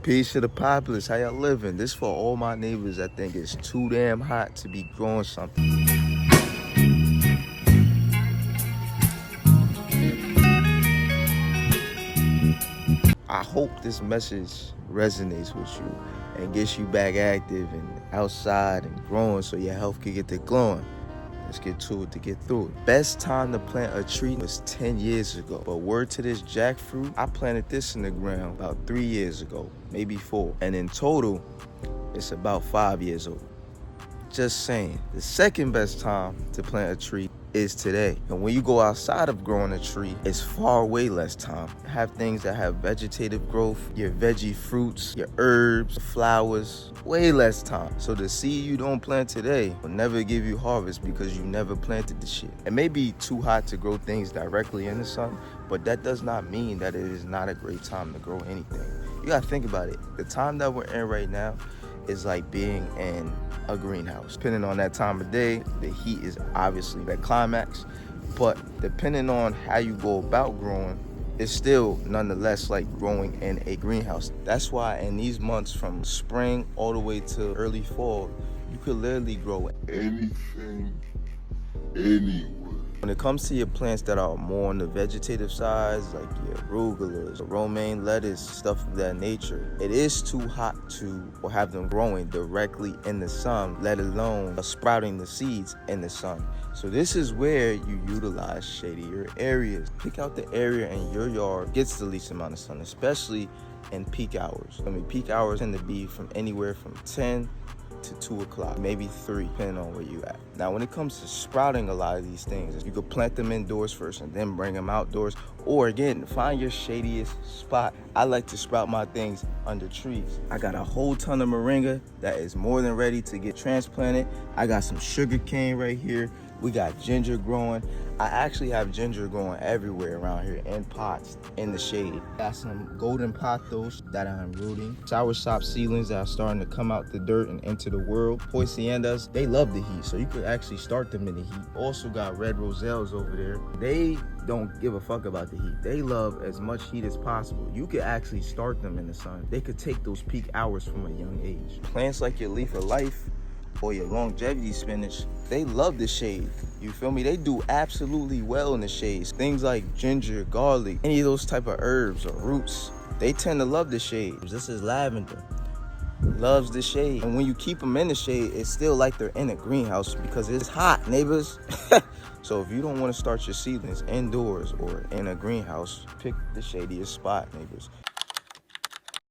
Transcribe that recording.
Peace to the populace. How y'all living? This for all my neighbors that think it's too damn hot to be growing something. I hope this message resonates with you and gets you back active and outside and growing so your health can get to glowing. Let's get to it to get through it. Best time to plant a tree was 10 years ago. But word to this jackfruit, I planted this in the ground about 3 years ago, maybe 4. And in total, it's about 5 years old. Just saying. The second best time to plant a tree is today. And when you go outside of growing a tree, it's far way less time. Have things that have vegetative growth, your veggie fruits, your herbs, flowers, way less time. So the seed you don't plant today will never give you harvest because you never planted the shit. It may be too hot to grow things directly in the sun, but that does not mean that it is not a great time to grow anything. You gotta think about it. The time that we're in right now is like being in a greenhouse. Depending on that time of day, the heat is obviously that climax, but depending on how you go about growing, it's still nonetheless like growing in a greenhouse. That's why in these months from spring all the way to early fall, you could literally grow anything, anywhere. When it comes to your plants that are more on the vegetative sides, like your arugulas, romaine lettuce, stuff of that nature, it is too hot to have them growing directly in the sun, let alone sprouting the seeds in the sun. So this is where you utilize shadier areas. Pick out the area in your yard gets the least amount of sun, especially in peak hours. I mean, peak hours tend to be from anywhere from 10 to 2 o'clock, maybe 3, depending on where you at. Now, when it comes to sprouting a lot of these things, you could plant them indoors first and then bring them outdoors, or again, find your shadiest spot. I like to sprout my things under trees. I got a whole ton of moringa that is more than ready to get transplanted. I got some sugar cane right here. We got ginger growing. I actually have ginger growing everywhere around here in pots in the shade. Got some golden pothos that I'm rooting. Soursop seedlings that are starting to come out the dirt and into the world. Poiciendas, they love the heat, so you could actually start them in the heat. Also got red roselles over there. They don't give a fuck about the heat. They love as much heat as possible. You could actually start them in the sun. They could take those peak hours from a young age. Plants like your leaf of life or your longevity spinach, they love the shade. You feel me? They do absolutely well in the shades. Things like ginger, garlic, any of those type of herbs or roots, they tend to love the shade. This is lavender. Loves the shade. And when you keep them in the shade, it's still like they're in a greenhouse because it's hot, neighbors. So if you don't want to start your seedlings indoors or in a greenhouse, pick the shadiest spot, neighbors.